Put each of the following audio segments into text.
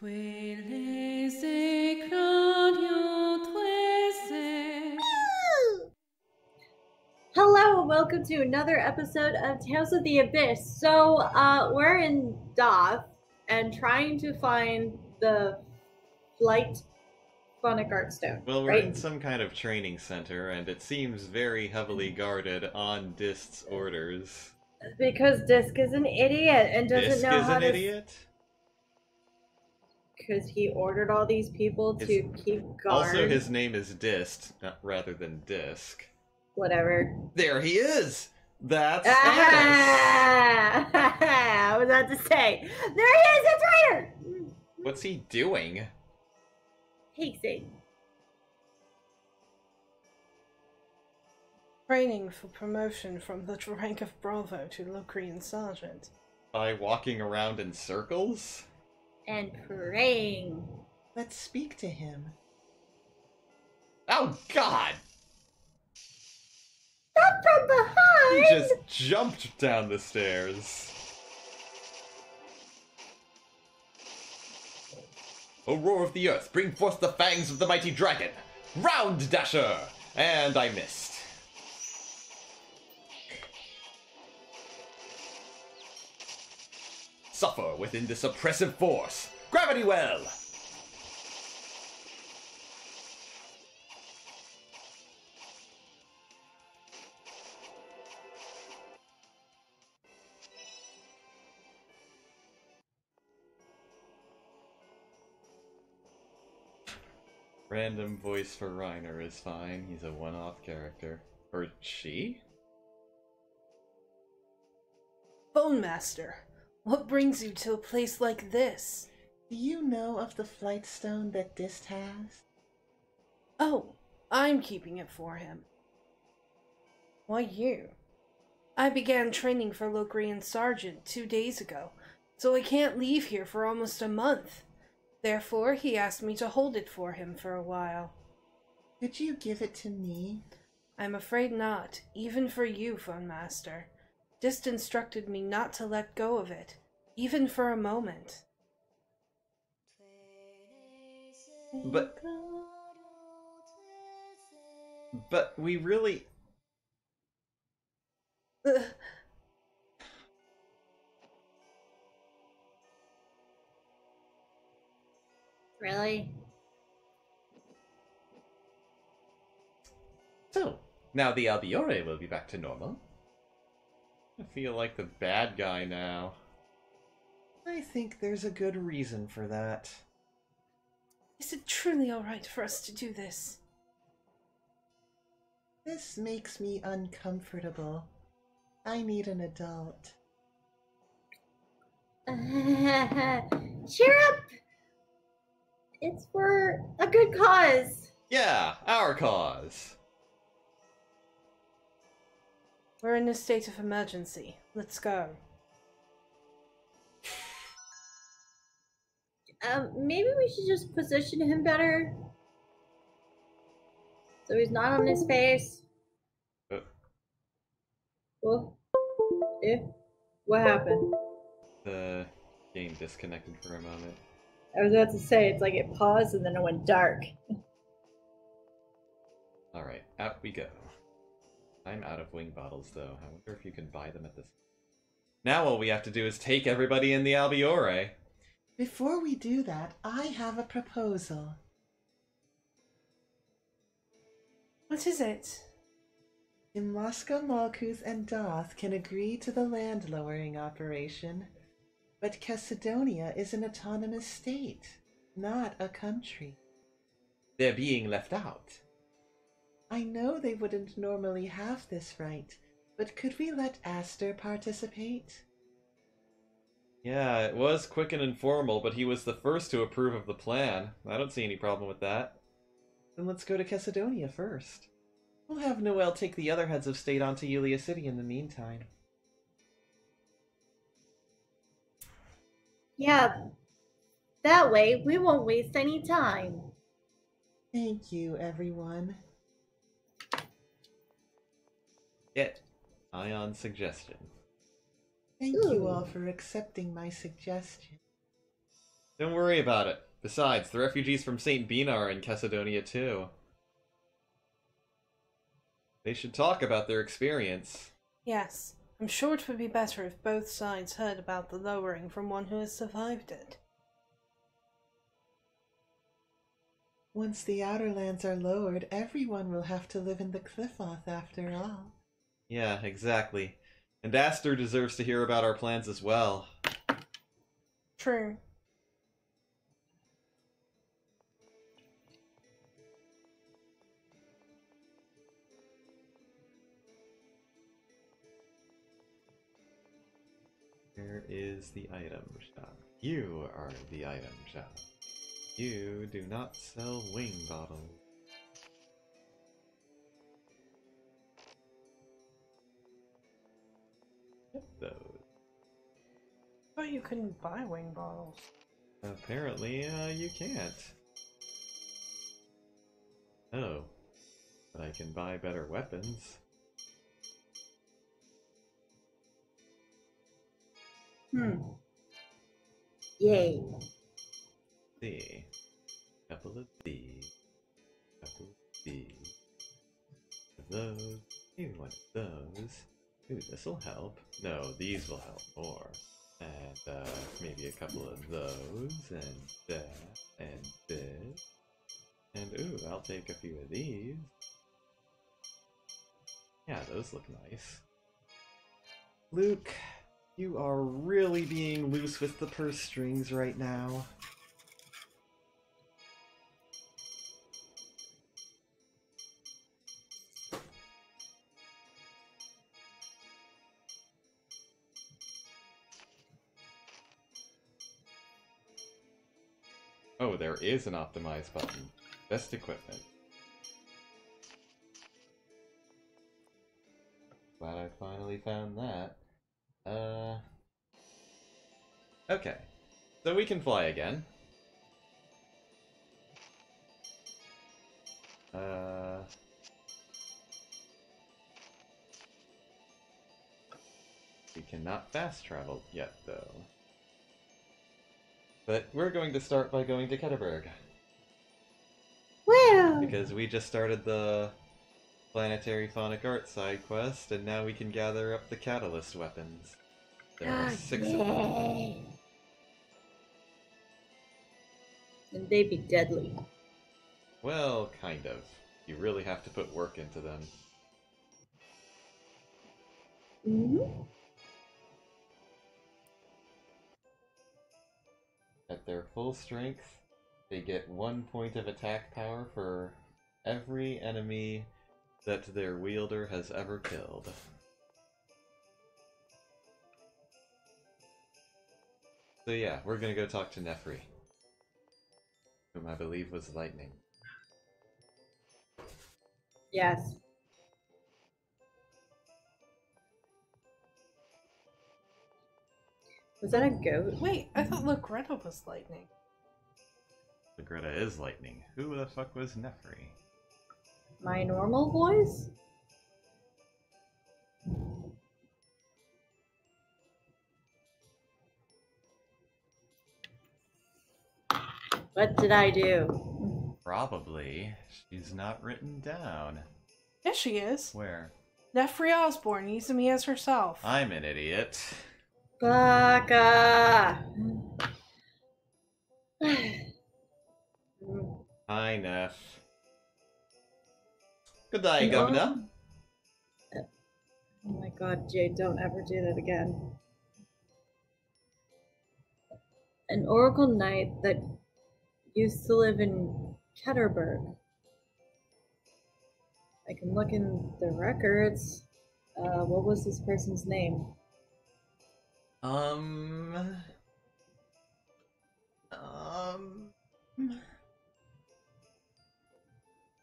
Hello and welcome to another episode of Tales of the Abyss. So, we're in Doth and trying to find the Flight Phonic Art Stone, Well, we're in right? some kind of training center, and it seems very heavily guarded on Dist's orders. Because Disc is an idiot and doesn't Disk know is how an to... idiot? Because he ordered all these people to keep guard. Also, his name is Dist, rather than Disk. Whatever. There he is! That's Annis! I was about to say, there he is, it's Ryder! What's he doing? Pacing. Training for promotion from the rank of Bravo to Locrian Sergeant. By walking around in circles? And praying. Let's speak to him. Oh, God! Not from behind! He just jumped down the stairs. O roar of the earth, bring forth the fangs of the mighty dragon! Round Dasher! And I missed. Suffer within this oppressive force. Gravity well! Random voice for Reiner is fine. He's a one-off character. Or she? Bone Master, what brings you to a place like this? Do you know of the flight stone that Dist has? Oh, I'm keeping it for him. Why you? I began training for Locrian Sergeant 2 days ago, so I can't leave here for almost a month. Therefore, he asked me to hold it for him for a while. Could you give it to me? I'm afraid not, even for you, Bone Master. Dist instructed me not to let go of it, even for a moment. But we really... Really? So, now the Albiore will be back to normal. I feel like the bad guy now. I think there's a good reason for that. Is it truly alright for us to do this? This makes me uncomfortable. I need an adult. Cheer up! It's for a good cause. Yeah, our cause. We're in a state of emergency. Let's go. Maybe we should just position him better. So he's not on his face. Well, what happened? The game disconnected for a moment. I was about to say, it's like it paused and then it went dark. Alright, out we go. I'm out of wing bottles, though. I wonder if you can buy them at this... Now all we have to do is take everybody in the Albiore. Before we do that, I have a proposal. What is it? Imosca, Malkuth, and Doth can agree to the land-lowering operation, but Chesidonia is an autonomous state, not a country. They're being left out. I know they wouldn't normally have this right, but could we let Aster participate? Yeah, it was quick and informal, but he was the first to approve of the plan. I don't see any problem with that. Then let's go to Chesidonia first. We'll have Noel take the other heads of state onto Yulia City in the meantime. Yeah, that way we won't waste any time. Thank you, everyone. It. Ion suggestion. Thank you all for accepting my suggestion. Don't worry about it. Besides, the refugees from St. Bina are in Chesedonia too. They should talk about their experience. Yes, I'm sure it would be better if both sides heard about the lowering from one who has survived it. Once the Outer Lands are lowered, everyone will have to live in the Qliphoth after all. Yeah, exactly. And Aster deserves to hear about our plans as well. True. Where is the item shop? You are the item shop. You do not sell wing bottles. Get those. But you couldn't buy wing bottles. Apparently, you can't. Oh. But I can buy better weapons. Yay. See. Couple of these. Couple of these. Those. Maybe one of those. Ooh, this'll help. No, these will help more. And, maybe a couple of those, and that, and this. And, ooh, I'll take a few of these. Yeah, those look nice. Luke, you are really being loose with the purse strings right now. Oh, there is an optimize button. Best equipment. Glad I finally found that. Okay. So we can fly again. We cannot fast travel yet, though. But we're going to start by going to Ketterberg. Well, Because we just started the Planetary Phonic Art side quest, and now we can gather up the catalyst weapons. There are 6 of them. yay. And they be deadly. Well, kind of. You really have to put work into them. Mm-hmm. At their full strength, they get 1 point of attack power for every enemy that their wielder has ever killed. So yeah, we're gonna go talk to Nefri, whom I believe was lightning. Yes. Was that a goat? Wait, I thought Logretta was lightning. Greta is lightning. Who the fuck was Nefri? My normal voice? What did I do? Probably. She's not written down. Yes, she is. Where? Nefri Osborne, Izumi as herself. I'm an idiot. Baka! Hi, Neff. Good day, No. Governor. Oh my god, Jade, don't ever do that again. An Oracle Knight that used to live in Ketterberg. I can look in the records. What was this person's name?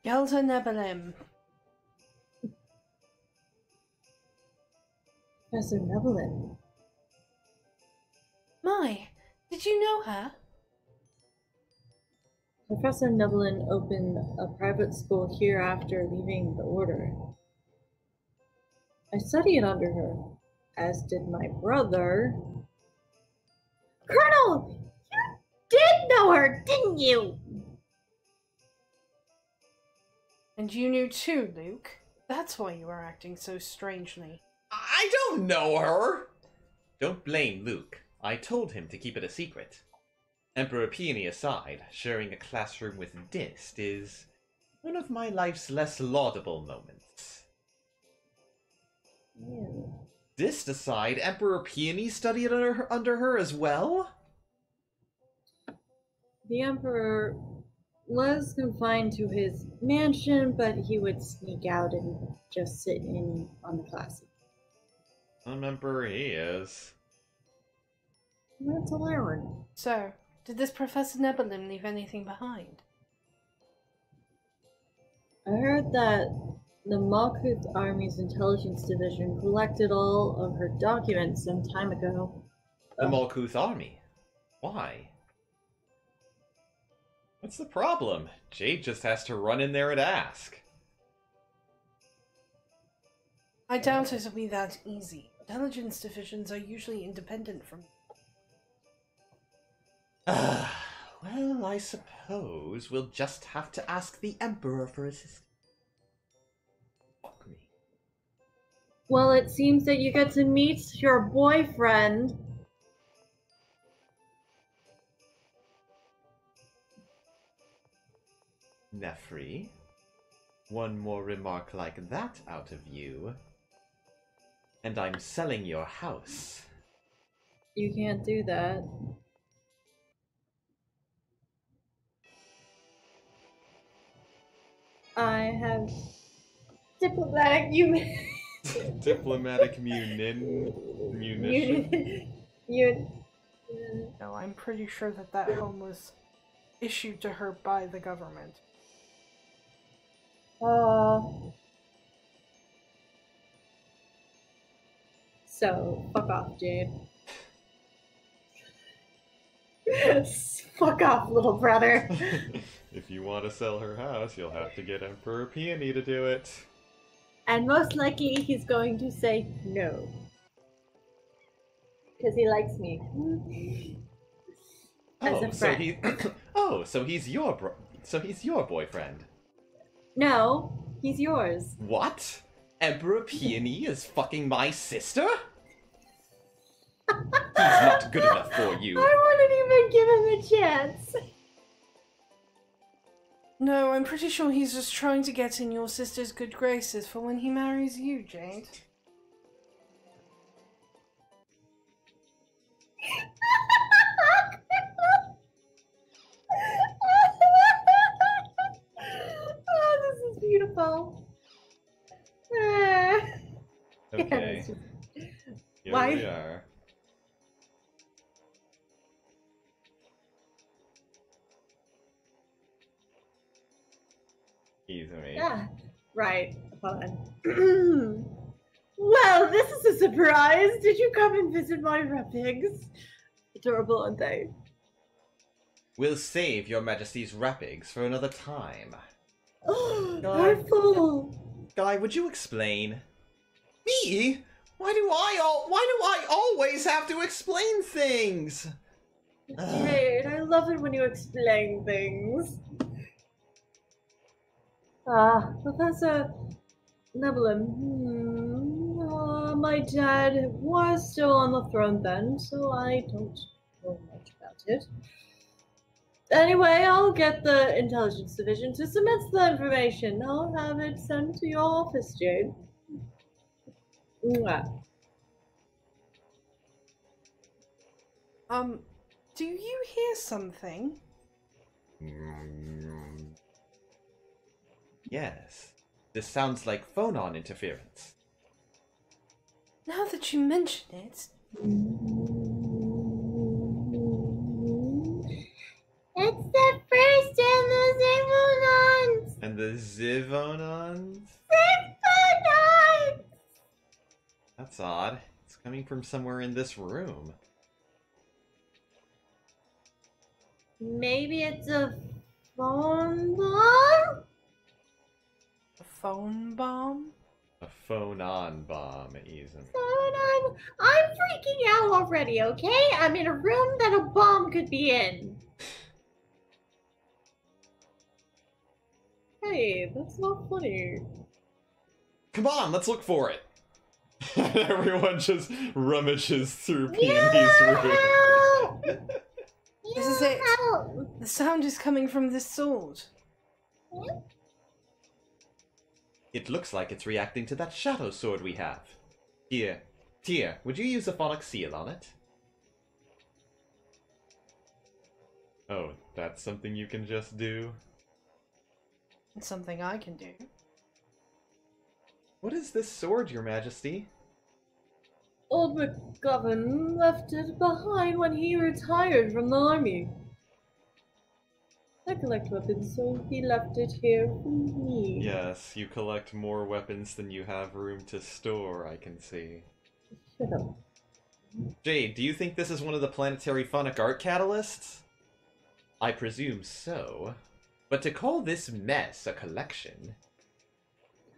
Gelta Nebelim. Professor Nebelin. My, did you know her? Professor Nebelin opened a private school here after leaving the Order. I studied under her, as did my brother. Colonel! You did know her, didn't you? And you knew too, Luke. That's why you were acting so strangely. I don't know her! Don't blame Luke. I told him to keep it a secret. Emperor Peony aside, sharing a classroom with Dist is one of my life's less laudable moments. Dist aside, Emperor Peony studied under her as well? The Emperor was confined to his mansion, but he would sneak out and just sit in on the class. Some emperor he is. That's allowed. So, did this Professor Nebulum leave anything behind? I heard that the Malkuth Army's intelligence division collected all of her documents some time ago. The Malkuth army? Why? What's the problem? Jade just has to run in there and ask. I doubt it'll be that easy. Intelligence divisions are usually independent from... Well, I suppose we'll just have to ask the Emperor for assistance. Fuck me. Well, it seems that you get to meet your boyfriend. Nefri, one more remark like that out of you, and I'm selling your house. You can't do that. I have diplomatic Diplomatic munition. No, I'm pretty sure that that home was issued to her by the government. So, fuck off, Jade. Fuck off, little brother. If you want to sell her house, you'll have to get Emperor Peony to do it. And most likely he's going to say no. Because he likes me. As a friend. So he's your boyfriend. No, he's yours. What? Emperor Peony is fucking my sister? He's not good enough for you. I wouldn't even give him a chance. No, I'm pretty sure he's just trying to get in your sister's good graces for when he marries you, Jade. Oh, this is beautiful. Okay. Here Why? we are. Easy. Yeah, right. Hold on. Well, this is a surprise. Did you come and visit my rapigs? Adorable, aren't they? We'll save your majesty's rapigs for another time. Oh, they're full. Guy, would you explain? Me? Why do I always have to explain things? Jade, I love it when you explain things. Professor Nebulum. My dad was still on the throne then, so I don't know much about it. Anyway, I'll get the intelligence division to submit the information. I'll have it sent to your office, Jade. Mwah. Do you hear something? Yes. This sounds like phone-on interference. Now that you mention it... It's the first and the Zivonons! And the Zivonons? Zivonons! That's odd. It's coming from somewhere in this room. Maybe it's a phone bomb? A phone bomb? A phone-on bomb, Izumi. I'm freaking out already, okay? I'm in a room that a bomb could be in. Hey, that's not funny. Come on, let's look for it. Everyone just rummages through Peony's room. This is it. The sound is coming from this sword. It looks like it's reacting to that shadow sword we have. Here, Tia, would you use a phonic seal on it? Oh, that's something you can just do? It's something I can do. What is this sword, Your Majesty? Old McGovern left it behind when he retired from the army. I collect weapons, so he left it here for me. Yes, you collect more weapons than you have room to store, I can see. Shut up. Jade, do you think this is one of the planetary phonic art catalysts? I presume so. But to call this mess a collection...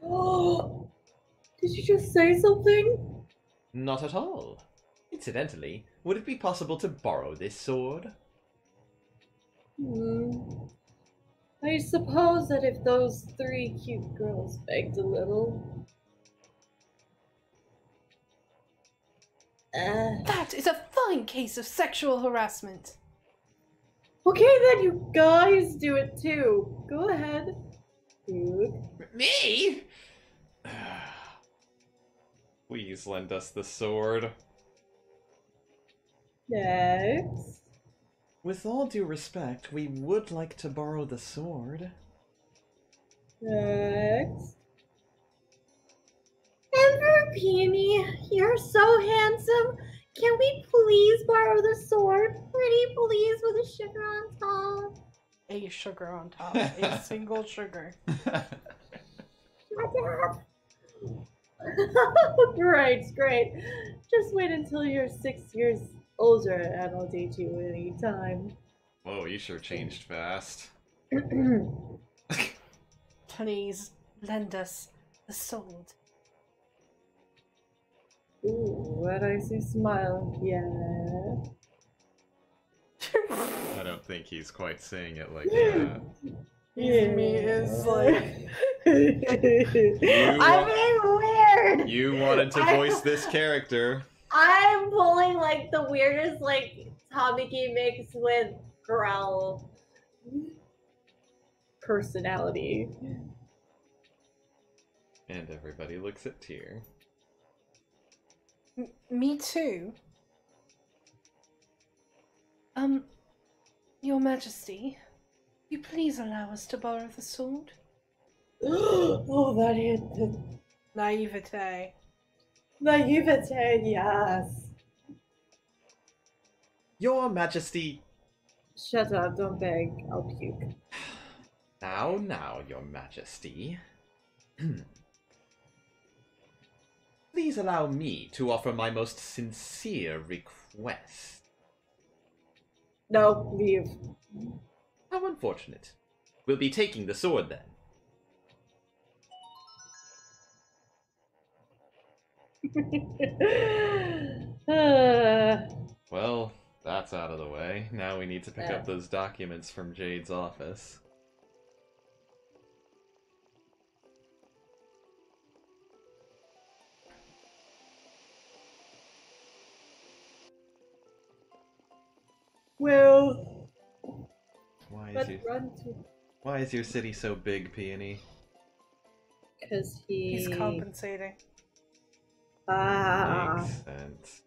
Oh! Did you just say something? Not at all. Incidentally, would it be possible to borrow this sword? I suppose that if those 3 cute girls begged a little... That is a fine case of sexual harassment. Okay then, you guys do it too. Go ahead. Dude. Me? Please lend us the sword. Next. With all due respect, we would like to borrow the sword. Next. Emperor Peony, you're so handsome. Can we please borrow the sword? Pretty please, with a sugar on top. A sugar on top. A single sugar. Shut up. Great, great. Just wait until you're 6 years older and I'll date you any time. Whoa, you sure changed fast. Please lend us the sword. Ooh, and I see smile. Yeah. I don't think he's quite saying it like that. Me is like... I'm being weird. You wanted to voice this character. I'm pulling like the weirdest like Tamiki mix with Growl personality. And everybody looks at Tyr. Me too. Your Majesty, will you please allow us to borrow the sword? Oh, that hit the Naivete. naivete, yes. Your Majesty... Shut up, don't beg, I'll puke. Now, Your Majesty. Please allow me to offer my most sincere request. No, leave. How unfortunate. We'll be taking the sword then. Well, that's out of the way. Now we need to pick up those documents from Jade's office. Well, Why let's is your run to... Why is your city so big, Peony? Because he... He's compensating. Makes sense.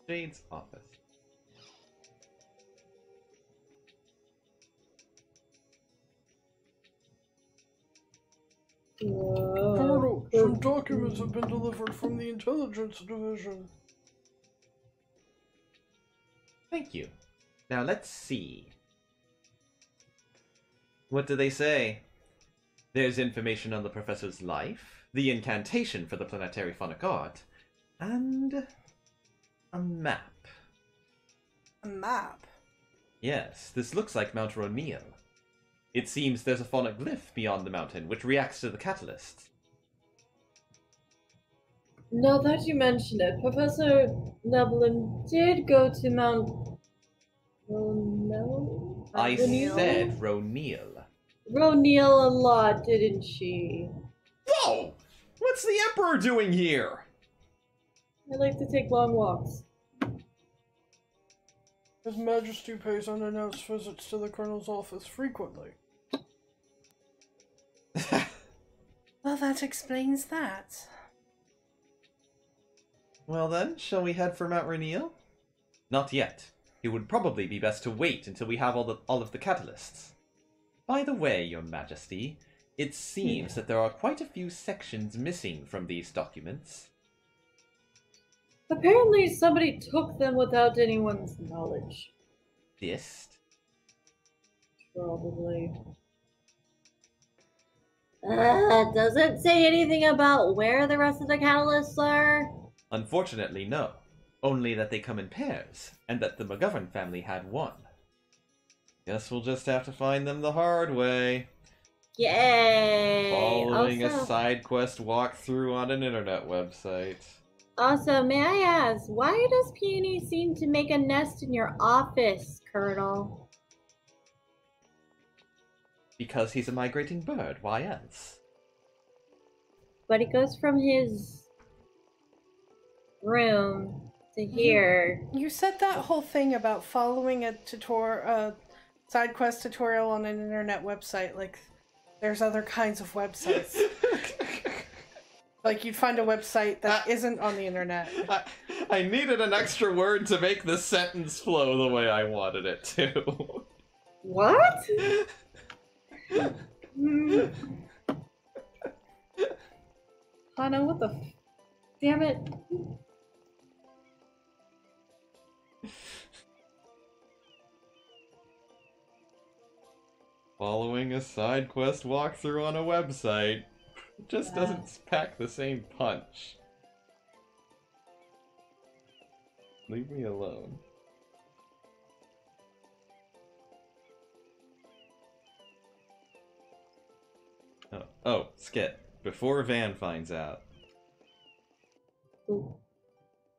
Jade's office. Colonel, some documents have been delivered from the Intelligence Division. Thank you. Now let's see. What do they say? There's information on the professor's life, the incantation for the planetary phonic art, and a map. A map? Yes, this looks like Mount Roneal. It seems there's a phonic glyph beyond the mountain which reacts to the catalyst. Now that you mention it, Professor Neblin did go to Mount No. I Roneal. said Roneal. Roneal a lot, didn't she? Whoa! What's the Emperor doing here? I like to take long walks. His Majesty pays unannounced visits to the Colonel's office frequently. Well, that explains that. Well then, shall we head for Mount Rainier? Not yet. It would probably be best to wait until we have all of the catalysts. By the way, Your Majesty, it seems that there are quite a few sections missing from these documents. Apparently somebody took them without anyone's knowledge. Dist? Probably. Doesn't say anything about where the rest of the catalysts are. Unfortunately, no. Only that they come in pairs, and that the McGovern family had one. Guess we'll just have to find them the hard way. Yay! Following Also, a side quest walkthrough on an internet website. also, may I ask, why does Peony seem to make a nest in your office, Colonel? Because he's a migrating bird, why else? But he goes from his room to here. You said that whole thing about following a side quest tutorial on an internet website, like there's other kinds of websites. Like you'd find a website that isn't on the internet. I needed an extra word to make the sentence flow the way I wanted it to. What? Hana, what the damn it. Following a side quest walkthrough on a website just doesn't pack the same punch. Leave me alone. Oh, Skit. Before Van finds out.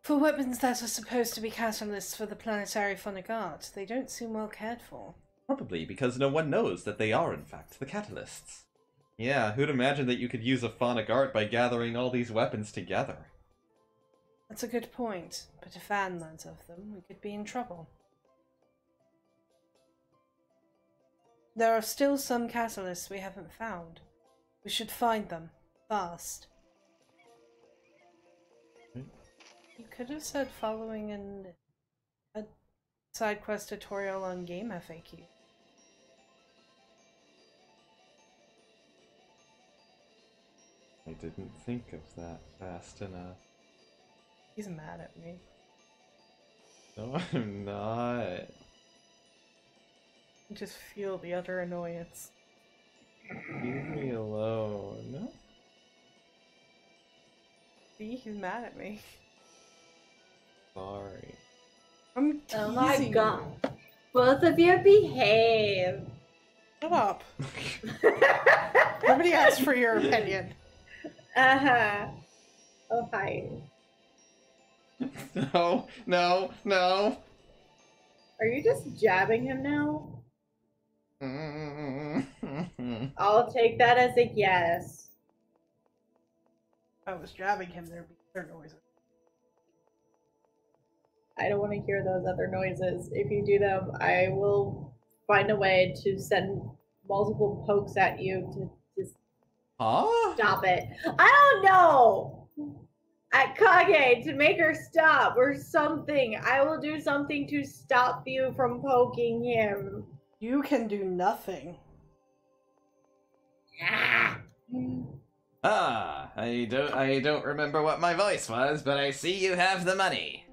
For weapons that are supposed to be catalysts for the planetary phonic art, they don't seem well cared for. Probably because no one knows that they are in fact the catalysts. Yeah, who'd imagine that you could use a phonic art by gathering all these weapons together? That's a good point, but if Van learns of them, we could be in trouble. There are still some catalysts we haven't found. We should find them, fast. You could have said following a side quest tutorial on Game FAQ. I didn't think of that fast enough. He's mad at me. No, I'm not. I just feel the utter annoyance. Leave me alone. See, he's mad at me. Sorry. I'm teasing Oh my you. god. Both of you behave. Shut up. Nobody asked for your opinion. Uh-huh. Oh, hi. No, no, no. Are you just jabbing him now? I'll take that as a yes. If I was jabbing him, there'd be other noises. I don't want to hear those other noises. If you do them, I will find a way to send multiple pokes at you to just Huh? stop it. I don't know! At Kage, to make her stop or something. I will do something to stop you from poking him. You can do nothing. Ah, I don't remember what my voice was, but I see you have the money.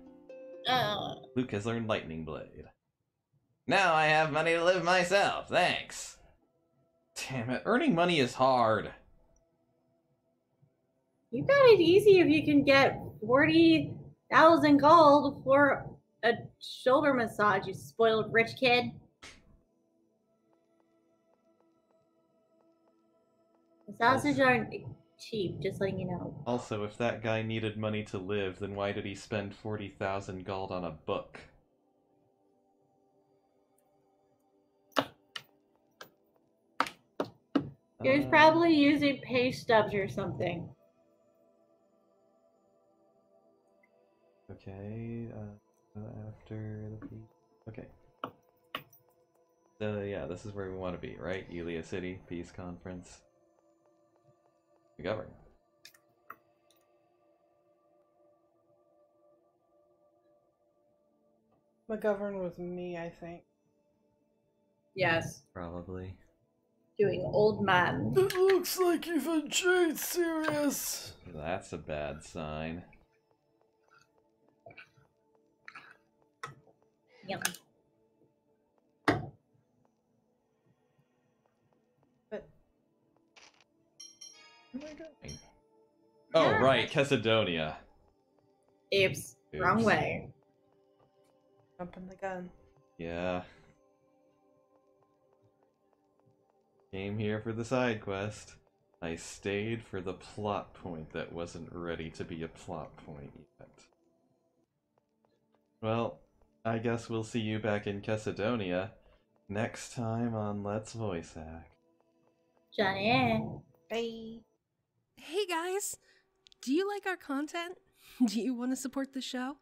Luke has learned Lightning Blade. Now I have money to live myself, thanks. Damn it, earning money is hard. You got it easy if you can get 40,000 gold for a shoulder massage, you spoiled rich kid. Massages aren't cheap, just letting you know. Also, if that guy needed money to live, then why did he spend 40,000 gold on a book? He was probably using pay stubs or something. Okay, after the peace. Okay. So yeah, this is where we want to be, right? Elia City, Peace Conference. McGovern. McGovern was me, I think. Yes. Probably. Doing old man. It looks like you've enjoyed Sirius. That's a bad sign. Yum. But Oh, Yeah. right, Chesidonia. Apes. Wrong Oops. way. jumping the gun. Yeah. Came here for the side quest. I stayed for the plot point that wasn't ready to be a plot point yet. Well, I guess we'll see you back in Chesidonia next time on Let's Voice Act. Johnny. Bye. Hey guys! Do you like our content? Do you want to support the show?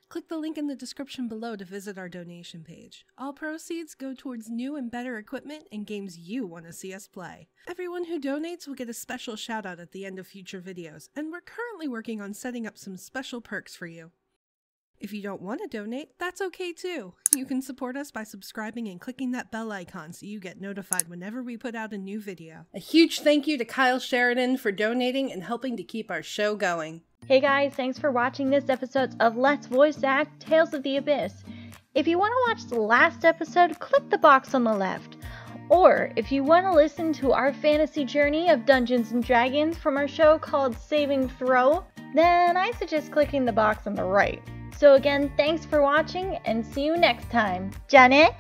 Click the link in the description below to visit our donation page. All proceeds go towards new and better equipment and games you want to see us play. Everyone who donates will get a special shout out at the end of future videos, and we're currently working on setting up some special perks for you. If you don't want to donate, that's okay too. You can support us by subscribing and clicking that bell icon so you get notified whenever we put out a new video. A huge thank you to Kyle Sheridan for donating and helping to keep our show going. Hey guys, thanks for watching this episode of Let's Voice Act Tales of the Abyss. If you want to watch the last episode, click the box on the left. Or if you want to listen to our fantasy journey of Dungeons & Dragons from our show called Saving Throw, then I suggest clicking the box on the right. So again, thanks for watching and see you next time. Janet?